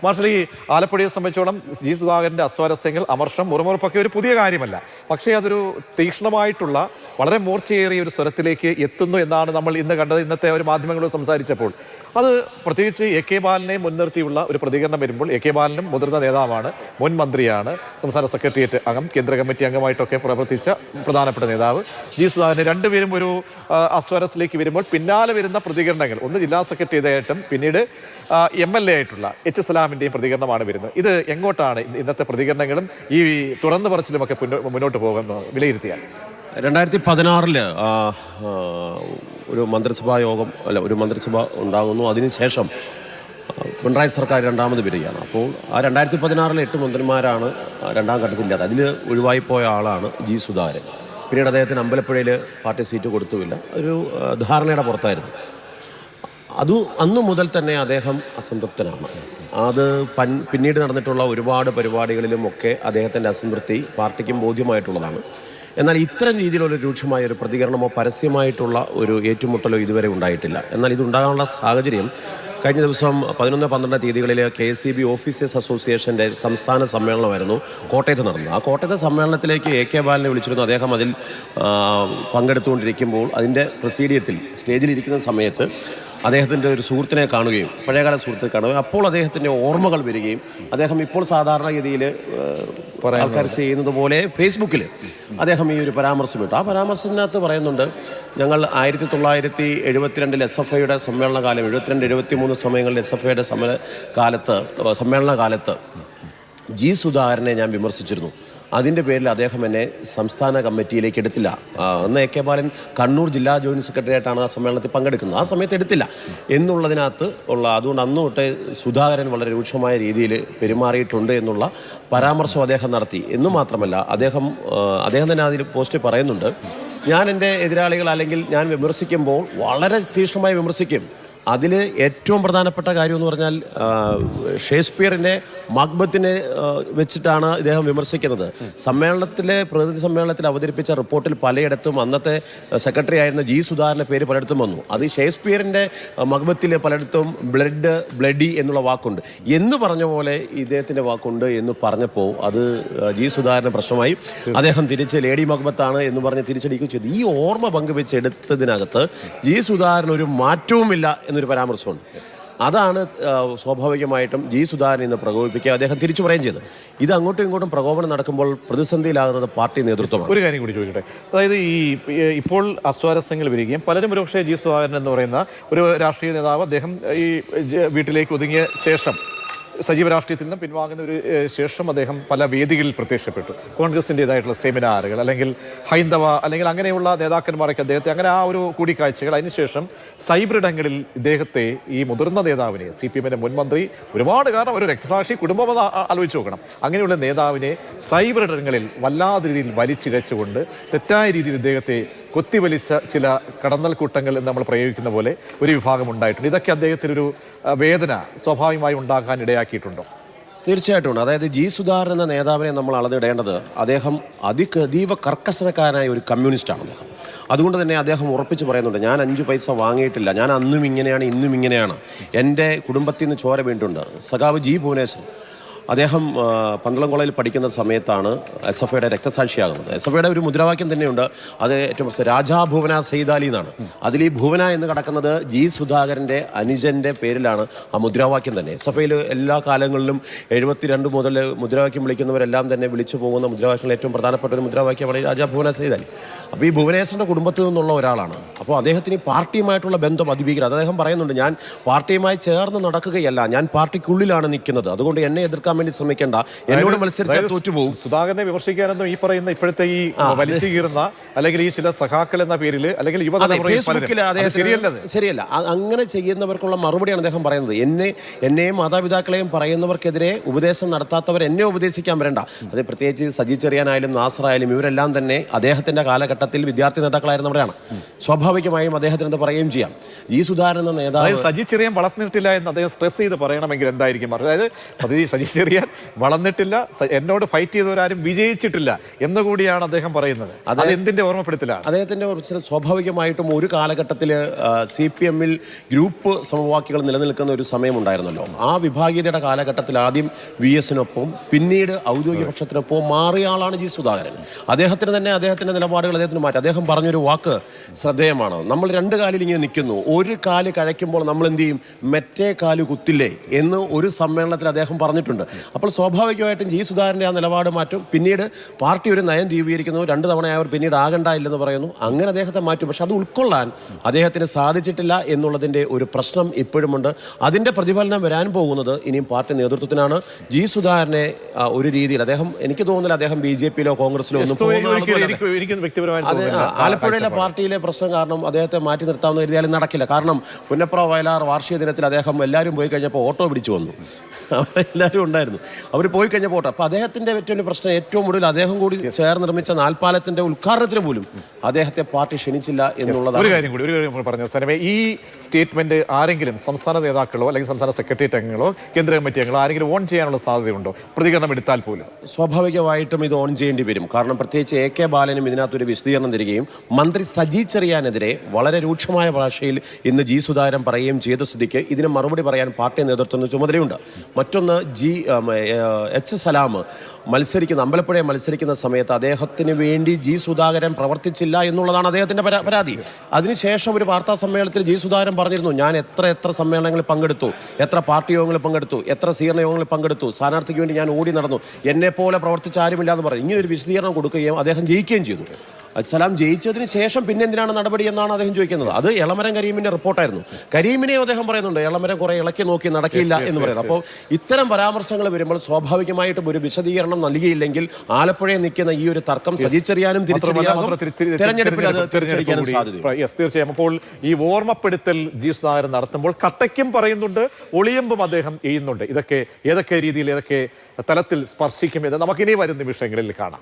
Marshal, ഈ ആലപ്പുഴയെ സംബന്ധിച്ചോളം G സുധാകരന്റെ അസ്വാരസ്യങ്ങൾ, അമർഷം, മുറമുറപ്പൊക്കെ ഒരു പുതിയ കാര്യമല്ല. പക്ഷേ അതൊരു തീക്ഷ്ണമായിട്ടുള്ള വളരെ മൂർച്ചയേറിയ ഒരു സ്വരത്തിലേക്ക് എത്തുന്നു എന്നാണ് നമ്മൾ ഇന്ന് കണ്ടത്. ഇന്നത്തെ ഒരു മാധ്യമങ്ങളോട് സംസാരിച്ചപ്പോൾ അത് പ്രത്യേകിച്ച് എ കെ ബാലനെ മുൻനിർത്തിയുള്ള ഒരു പ്രതികരണം വരുമ്പോൾ, എ കെ ബാലനും മുതിർന്ന നേതാവാണ്, മുൻ മന്ത്രിയാണ്, സംസ്ഥാന സെക്രട്ടേറിയറ്റ് അംഗം, കേന്ദ്ര കമ്മിറ്റി അംഗമായിട്ടൊക്കെ പ്രവർത്തിച്ച പ്രധാനപ്പെട്ട നേതാവ് ജി സുധാകരൻ, രണ്ടുപേരും ഒരു അസ്വരത്തിലേക്ക് വരുമ്പോൾ പിന്നാലെ വരുന്ന പ്രതികരണങ്ങൾ, ഒന്ന് ജില്ലാ സെക്രട്ടറി ആയിട്ടും പിന്നീട് MLA ആയിട്ടുള്ള H സലാമിൻ്റെയും പ്രതികരണമാണ് വരുന്നത്. ഇത് എങ്ങോട്ടാണ് ഇന്നത്തെ പ്രതികരണങ്ങളും ഈ തുറന്നു പറച്ചിലുമൊക്കെ മുന്നോട്ട് പോകുന്നത് വിലയിരുത്തിയാൽ? 2016 ഒരു മന്ത്രിസഭാ യോഗം ഒരു മന്ത്രിസഭ ഉണ്ടാകുന്നു. അതിനുശേഷം പിണറായി സർക്കാർ രണ്ടാമത് വരികയാണ്. അപ്പോൾ ആ 2016 8 മന്ത്രിമാരാണ് രണ്ടാം ഘട്ടത്തിലില്ലാത്ത. അതിൽ ഒഴിവായിപ്പോയ ആളാണ് ജി സുധാകരൻ. പിന്നീട് അദ്ദേഹത്തിന് അമ്പലപ്പുഴയിൽ പാർട്ടി സീറ്റ് കൊടുത്തുമില്ല. ഒരു ധാരണയുടെ പുറത്തായിരുന്നു. അന്നു മുതൽ തന്നെ അദ്ദേഹം അസംതൃപ്തനാണ്. അത് പിന്നീട് നടന്നിട്ടുള്ള ഒരുപാട് പരിപാടികളിലുമൊക്കെ അദ്ദേഹത്തിൻ്റെ അസംതൃപ്തി പാർട്ടിക്കും ബോധ്യമായിട്ടുള്ളതാണ്. എന്നാൽ ഇത്തരം രീതിയിലുള്ള രൂക്ഷമായ ഒരു പ്രതികരണമോ പരസ്യമായിട്ടുള്ള ഒരു ഏറ്റുമുട്ടലോ ഇതുവരെ ഉണ്ടായിട്ടില്ല. എന്നാൽ ഇതുണ്ടാകാനുള്ള സാഹചര്യം കഴിഞ്ഞ ദിവസം 11-12 തീയതികളിൽ KSEB ഓഫീസേഴ്സ് അസോസിയേഷൻ്റെ സംസ്ഥാന സമ്മേളനമായിരുന്നു കോട്ടയത്ത് നടന്നത്. ആ കോട്ടയത്തെ സമ്മേളനത്തിലേക്ക് എ കെ ബാലനെ വിളിച്ചിരുന്നു. അദ്ദേഹം അതിൽ പങ്കെടുത്തുകൊണ്ടിരിക്കുമ്പോൾ അതിൻ്റെ പ്രൊസീഡിയത്തിൽ സ്റ്റേജിലിരിക്കുന്ന സമയത്ത് അദ്ദേഹത്തിൻ്റെ ഒരു സുഹൃത്തിനെ കാണുകയും, പഴയകാല സുഹൃത്തിനെ കാണുകയും, അപ്പോൾ അദ്ദേഹത്തിൻ്റെ ഓർമ്മകൾ വരികയും അദ്ദേഹം ഇപ്പോൾ സാധാരണഗതിയിൽ ആൾക്കാർ ചെയ്യുന്നത് പോലെ ഫേസ്ബുക്കിൽ അദ്ദേഹം ഈ ഒരു പരാമർശം ഇട്ടു. ആ പരാമർശത്തിനകത്ത് പറയുന്നുണ്ട്, ഞങ്ങൾ 1972 SFIയുടെ സമ്മേളന കാലം, 72-73 സമയങ്ങളിൽ SFIയുടെ സമ്മേളന കാലത്ത് ജി സുധാകരനെ ഞാൻ വിമർശിച്ചിരുന്നു. അതിൻ്റെ പേരിൽ അദ്ദേഹം എന്നെ സംസ്ഥാന കമ്മിറ്റിയിലേക്ക് എടുത്തില്ല. അന്ന് എ കെ ബാലൻ കണ്ണൂർ ജില്ലാ ജോയിൻറ്റ് സെക്രട്ടറി ആയിട്ടാണ് ആ സമ്മേളനത്തിൽ പങ്കെടുക്കുന്നത്. ആ സമയത്ത് എടുത്തില്ല എന്നുള്ളതിനകത്ത് അതുകൊണ്ട് അന്ന് തൊട്ട് സുധാകരൻ വളരെ രൂക്ഷമായ രീതിയിൽ പെരുമാറിയിട്ടുണ്ട് എന്നുള്ള പരാമർശം അദ്ദേഹം നടത്തി. എന്നു മാത്രമല്ല, അദ്ദേഹം തന്നെ അതിൽ പോസ്റ്റിൽ പറയുന്നുണ്ട്, ഞാൻ എൻ്റെ എതിരാളികൾ അല്ലെങ്കിൽ ഞാൻ വിമർശിക്കുമ്പോൾ വളരെ തീക്ഷ്ണമായി വിമർശിക്കും. അതിൽ ഏറ്റവും പ്രധാനപ്പെട്ട കാര്യം എന്ന് പറഞ്ഞാൽ ഷേക്സ്പിയറിൻ്റെ മക്ബത്തിനെ വെച്ചിട്ടാണ് ഇദ്ദേഹം വിമർശിക്കുന്നത്. പ്രതിനിധി സമ്മേളനത്തിൽ അവതരിപ്പിച്ച റിപ്പോർട്ടിൽ പലയിടത്തും അന്നത്തെ സെക്രട്ടറി ആയിരുന്ന ജി സുധാകരൻ്റെ പേര് പലയിടത്തും വന്നു. അത് ഷേക്സ്പിയറിൻ്റെ മക്ബത്തിൽ പലയിടത്തും ബ്ലഡി എന്നുള്ള വാക്കുണ്ട് എന്ന് പറഞ്ഞ പോലെ ഇദ്ദേഹത്തിൻ്റെ വാക്കുണ്ട് എന്ന് പറഞ്ഞപ്പോൾ അത് ജി സുധാകരന് പ്രശ്നമായി. അദ്ദേഹം തിരിച്ച് ലേഡി മക്ബത്താണ് എന്ന് പറഞ്ഞ് തിരിച്ചടിക്കുകയും ചെയ്തു. ഈ ഓർമ്മ പങ്കുവെച്ചെടുത്തതിനകത്ത് ജി സുധാകരൻ ഒരു മാറ്റവുമില്ല എന്നൊരു പരാമർശമുണ്ട്. അതാണ് സ്വാഭാവികമായിട്ടും ജി സുധാകരൻ ഇന്ന് പ്രകോപിപ്പിക്കുക. അദ്ദേഹം തിരിച്ചു പറയുകയും ചെയ്തു. ഇത് അങ്ങോട്ടും ഇങ്ങോട്ടും പ്രകോപനം നടക്കുമ്പോൾ പ്രതിസന്ധിയിലാകുന്നത് പാർട്ടി നേതൃത്വമാണ്. ഒരു കാര്യം കൂടി ചോദിക്കട്ടെ, അതായത് ഇപ്പോൾ അസ്വാരസ്യങ്ങൾ വരികയും പലരും ഒരുപക്ഷെ ജി സുധാകരൻ എന്ന് പറയുന്ന ഒരു രാഷ്ട്രീയ നേതാവ്, അദ്ദേഹം ഈ വീട്ടിലേക്ക് ഒതുങ്ങിയ ശേഷം സജീവ രാഷ്ട്രീയത്തിൽ നിന്ന് പിൻവാങ്ങുന്ന ഒരു ശേഷം അദ്ദേഹം പല വേദികളിൽ പ്രത്യക്ഷപ്പെട്ടു. കോൺഗ്രസിൻ്റെതായിട്ടുള്ള സെമിനാറുകൾ, അല്ലെങ്കിൽ ഹൈന്ദവ അല്ലെങ്കിൽ അങ്ങനെയുള്ള നേതാക്കന്മാരൊക്കെ അദ്ദേഹത്തെ അങ്ങനെ ആ ഒരു കൂടിക്കാഴ്ചകൾ. അതിനുശേഷം സൈബറിടങ്ങളിൽ ഇദ്ദേഹത്തെ, ഈ മുതിർന്ന നേതാവിനെ, CPM-ന്റെ മുൻ മന്ത്രി, ഒരുപാട് കാലം ഒരു രക്തസാക്ഷി കുടുംബം ആലോചിച്ച് നോക്കണം, അങ്ങനെയുള്ള നേതാവിനെ സൈബറിടങ്ങളിൽ വല്ലാത്ത രീതിയിൽ വലിച്ചിഴച്ചുകൊണ്ട് തെറ്റായ രീതിയിൽ ഇദ്ദേഹത്തെ കൊത്തിവലിച്ച ചില കടന്നൽ കൂട്ടങ്ങൾ എന്ന് നമ്മൾ പ്രയോഗിക്കുന്ന പോലെ ഒരു വിഭാഗം ഉണ്ടായിട്ടുണ്ട്. ഇതൊക്കെ അദ്ദേഹത്തിനൊരു വേദന സ്വാഭാവികമായി ഉണ്ടാക്കാൻ ഇടയാക്കിയിട്ടുണ്ടോ? തീർച്ചയായിട്ടും ഉണ്ട്. അതായത് ജി സുധാകരൻ എന്ന നേതാവിനെ നമ്മൾ അളന്നിടേണ്ടത്, അദ്ദേഹം അതീവ കർക്കശക്കാരനായ ഒരു കമ്മ്യൂണിസ്റ്റാണ് അദ്ദേഹം. അതുകൊണ്ട് തന്നെ അദ്ദേഹം ഉറപ്പിച്ച് പറയുന്നുണ്ട്, ഞാൻ 5 പൈസ വാങ്ങിയിട്ടില്ല, ഞാൻ അന്നും ഇങ്ങനെയാണ് ഇന്നും ഇങ്ങനെയാണ്, എൻ്റെ കുടുംബത്തിൽ നിന്ന് ചോര വീണ്ടുണ്ട്. സഖാവ് ജി ഭുവനേശ്വരൻ അദ്ദേഹം പന്തളം കോളേജിൽ പഠിക്കുന്ന സമയത്താണ് SFIയുടെ രക്തസാക്ഷിയാകുന്നത്. SFIയുടെ ഒരു മുദ്രാവാക്യം തന്നെയുണ്ട്, അത് ഏറ്റവും രാജാ ഭുവന സെയ്താലി എന്നാണ്. അതിൽ ഈ ഭുവന എന്ന് കിടക്കുന്നത് ജി സുധാകരൻ്റെ അനുജൻ്റെ പേരിലാണ് ആ മുദ്രാവാക്യം തന്നെ. SFIയിൽ എല്ലാ കാലങ്ങളിലും 72 മുതൽ മുദ്രാവാക്യം വിളിക്കുന്നവരെല്ലാം തന്നെ വിളിച്ചു പോകുന്ന മുദ്രാവാക്യങ്ങളിൽ ഏറ്റവും പ്രധാനപ്പെട്ട ഒരു മുദ്രാവാക്യമാണ് രാജാ ഭുവന സെയ്താലി. അപ്പോൾ ഈ ഭുവനേശ്വരൻ്റെ കുടുംബത്തിൽ നിന്നുള്ള ഒരാളാണ്. അപ്പോൾ അദ്ദേഹത്തിന് ഈ പാർട്ടിയുമായിട്ടുള്ള ബന്ധം അതിഭീകരം. അദ്ദേഹം പറയുന്നുണ്ട്, ഞാൻ പാർട്ടിയുമായി ചേർന്ന് നടക്കുകയല്ല, ഞാൻ പാർട്ടിക്കുള്ളിലാണ് നിൽക്കുന്നത്, അതുകൊണ്ട് എന്നെ എതിർക്കാൻ വേണ്ടി ശ്രമിക്കേണ്ട, എന്നോട് മത്സരിച്ചാൽ തോറ്റുപോകും. സുധാകരനെ വിമർശിക്കാനൊന്നും ഈ പറയുന്ന ഇപ്പോഴത്തെ ഈ വലിച്ചു കീറുന്ന അല്ലെങ്കിൽ ഈ ചില സഖാക്കൾ എന്ന പേരിൽ അല്ലെങ്കിൽ ശരിയല്ല. അങ്ങനെ ചെയ്യുന്നവർക്കുള്ള മറുപടിയാണ് അദ്ദേഹം പറയുന്നത്. എന്നെയും മാതാപിതാക്കളെയും പറയുന്നവർക്കെതിരെ ഉപദേശം നടത്താത്തവർ എന്നെ ഉപദേശിക്കാൻ വരണ്ട. അത് പ്രത്യേകിച്ച് സജി ചെറിയാനായാലും നാസറായാലും ഇവരെല്ലാം തന്നെ അദ്ദേഹത്തിന്റെ കാലഘട്ടത്തിൽ വിദ്യാർത്ഥി നേതാക്കളായിരുന്നവരാണ്. സ്വാഭാവികമായും അദ്ദേഹത്തിന് അത് പറയുകയും ചെയ്യാം. ജി സുധാകരൻ എന്ന നേതാവ് സജി ചെറിയാൻ വളർന്നിട്ടില്ല എന്ന് അദ്ദേഹം സ്ട്രെസ് ചെയ്ത് പറയണമെങ്കിൽ എന്തായിരിക്കും? അതായത് സജി ചെറിയാൻ വളർന്നിട്ടില്ല, എന്നോട് ഫൈറ്റ് ചെയ്തവരാരും വിജയിച്ചിട്ടില്ല എന്നുകൂടിയാണ് അദ്ദേഹം പറയുന്നത്. അത് എന്തിന്റെ ഓർമ്മപ്പെടുത്തലാണ്? അദ്ദേഹത്തിന്റെ സ്വാഭാവികമായിട്ടും ഒരു കാലഘട്ടത്തിൽ CPM-ൽ ഗ്രൂപ്പ് സമവാക്യങ്ങൾ നിലനിൽക്കുന്ന ഒരു സമയമുണ്ടായിരുന്നല്ലോ. ആ വിഭാഗീയതയുടെ കാലഘട്ടത്തിൽ ആദ്യം VS-നൊപ്പം പിന്നീട് ഔദ്യോഗിക പക്ഷത്തിനൊപ്പം മാറിയ ആളാണ് ജി സുധാകരൻ. അദ്ദേഹത്തിന് തന്നെ അദ്ദേഹത്തിന്റെ നിലപാടുകൾ അദ്ദേഹത്തിന് മാറ്റി. അദ്ദേഹം പറഞ്ഞൊരു വാക്ക് ശ്രദ്ധേയമാണ്. നമ്മൾ രണ്ട് കാലിൽ ഇങ്ങനെ നിൽക്കുന്നു, ഒരു കാല് കഴിക്കുമ്പോൾ നമ്മൾ എന്ത് ചെയ്യും, മറ്റേ കാല് കുത്തില്ലേ എന്ന് ഒരു സമ്മേളനത്തിൽ അദ്ദേഹം പറഞ്ഞിട്ടുണ്ട്. അപ്പോൾ സ്വാഭാവികമായിട്ടും ജി സുധാകരൻ്റെ ആ നിലപാട് മാറ്റും. പിന്നീട് പാർട്ടി ഒരു നയം രൂപീകരിക്കുന്നു, 2 തവണയായവർ പിന്നീട് ആകണ്ടായില്ലെന്ന് പറയുന്നു, അങ്ങനെ അദ്ദേഹത്തെ മാറ്റും. പക്ഷെ അത് ഉൾക്കൊള്ളാൻ അദ്ദേഹത്തിന് സാധിച്ചിട്ടില്ല എന്നുള്ളതിൻ്റെ ഒരു പ്രശ്നം ഇപ്പോഴുമുണ്ട്. അതിൻ്റെ പ്രതിഫലനം വരാൻ പോകുന്നത് ഇനിയും പാർട്ടി നേതൃത്വത്തിനാണ്. ജി സുധാകരനെ ഒരു രീതിയിൽ അദ്ദേഹം, എനിക്ക് തോന്നുന്നില്ല അദ്ദേഹം BJP-യിലോ കോൺഗ്രസിലോ ഒന്നും ആലപ്പുഴയിലെ പാർട്ടിയിലെ പ്രശ്നം കാരണം അദ്ദേഹത്തെ മാറ്റി നിർത്താവുന്ന കരുതിയാലും നടക്കില്ല. കാരണം പുന്നപ്ര വയലാർ വാർഷിക ദിനത്തിൽ അദ്ദേഹം എല്ലാവരും പോയി കഴിഞ്ഞപ്പോൾ ഓട്ടോ പിടിച്ചു വന്നു, അവിടെ എല്ലാവരും ഉണ്ടായിരുന്നു, അവർ പോയി കഴിഞ്ഞപ്പോൾ ഓട്ടോ. അപ്പോൾ അദ്ദേഹത്തിൻ്റെ ഏറ്റവും വലിയ പ്രശ്നം ഏറ്റവും ഒടുവിൽ അദ്ദേഹം കൂടി ചേർന്ന് നിർമ്മിച്ച നാൽപ്പാലത്തിൻ്റെ ഉദ്ഘാടനത്തിന് പോലും അദ്ദേഹത്തെ പാർട്ടി ക്ഷണിച്ചില്ല എന്നുള്ളതാണ്. ഒരു കാര്യം കൂടി പറഞ്ഞു സനമേ, ഈ സ്റ്റേറ്റ്മെന്റ് ആരെങ്കിലും സംസ്ഥാന നേതാക്കളോ അല്ലെങ്കിൽ സംസ്ഥാന സെക്രട്ടേറിയറ്റ് അംഗങ്ങളോ കേന്ദ്ര കമ്മിറ്റി അംഗങ്ങളോ ആരെങ്കിലും ഓൺ ചെയ്യാനുള്ള സാധ്യതയുണ്ടോ പ്രതികരണം എടുത്താൽ പോലും? സ്വാഭാവികമായിട്ടും ഇത് ഓൺ ചെയ്യേണ്ടി വരും. കാരണം പ്രത്യേകിച്ച് AK ബാലനും ഇതിനകത്തൊരു വിശദീകരണം തരികയും മന്ത്രി സജി ചെറിയാനെതിരെ വളരെ രൂക്ഷമായ ഭാഷയിൽ ഇന്ന് ജി സുധാകരൻ പറയുകയും ചെയ്ത സ്ഥിതിക്ക് ഇതിന് മറുപടി പറയാൻ പാർട്ടി നേതൃത്വത്തിന് ചുമതലയുണ്ട്. മറ്റൊന്ന് H സലാം അമ്പലപ്പുഴയെ മത്സരിക്കുന്ന സമയത്ത് അദ്ദേഹത്തിന് വേണ്ടി ജി സുധാകരൻ പ്രവർത്തിച്ചില്ല എന്നുള്ളതാണ് അദ്ദേഹത്തിന്റെ പരാതി. അതിനുശേഷം ഒരു വാർത്താ സമ്മേളനത്തിൽ ജി സുധാകരൻ പറഞ്ഞിരുന്നു, ഞാൻ എത്ര സമ്മേളനങ്ങളിൽ പങ്കെടുത്തു, എത്ര പാർട്ടി യോഗങ്ങളിൽ പങ്കെടുത്തു, എത്ര സ്വീകരണ യോഗങ്ങളിൽ പങ്കെടുത്തു, സ്ഥാനാർത്ഥിക്ക് വേണ്ടി ഞാൻ ഓടി നടന്നു, എന്നെപ്പോലെ പ്രവർത്തിച്ച ആരുമില്ല എന്ന് പറഞ്ഞു. ഇങ്ങനൊരു വിശദീകരണം കൊടുക്കുകയും അദ്ദേഹം ജയിക്കുകയും ചെയ്തു. സലാം ജയിച്ചതിന് ശേഷം പിന്നെ എന്തിനാണ് നടപടി എന്നാണ് അദ്ദേഹം ചോദിക്കുന്നത്. അത് എളമരം കരീമിന്റെ റിപ്പോർട്ടായിരുന്നു. കരീമിനെ അദ്ദേഹം പറയുന്നുണ്ട്, എളമരം കുറെ ഇളക്കി നോക്കി നടക്കില്ല എന്ന് പറയുന്നത്. അപ്പോൾ ഇത്തരം പരാമർശങ്ങൾ വരുമ്പോൾ സ്വാഭാവികമായിട്ടും ഒരു വിശദീകരണം നൽകിയില്ലെങ്കിൽ ആലപ്പുഴയിൽ നിൽക്കുന്ന ഈ ഒരു തർക്കം സജി ചെറിയാനും തെരഞ്ഞെടുപ്പിൽ അത് തിരിച്ചടിക്കാനും സാധ്യത. തീർച്ചയായും. അപ്പോൾ ഈ ഓർമ്മപ്പെടുത്തൽ ജി സുധാകരൻ നടത്തുമ്പോൾ കട്ടയ്ക്കും പറയുന്നുണ്ട്, ഒളിയമ്പും അദ്ദേഹം ചെയ്യുന്നുണ്ട്. ഏതൊക്കെ രീതിയിൽ ഏതൊക്കെ തലത്തിൽ സ്പർശിക്കും എന്ന് നമുക്കിനി വരും നിമിഷങ്ങളിൽ കാണാം.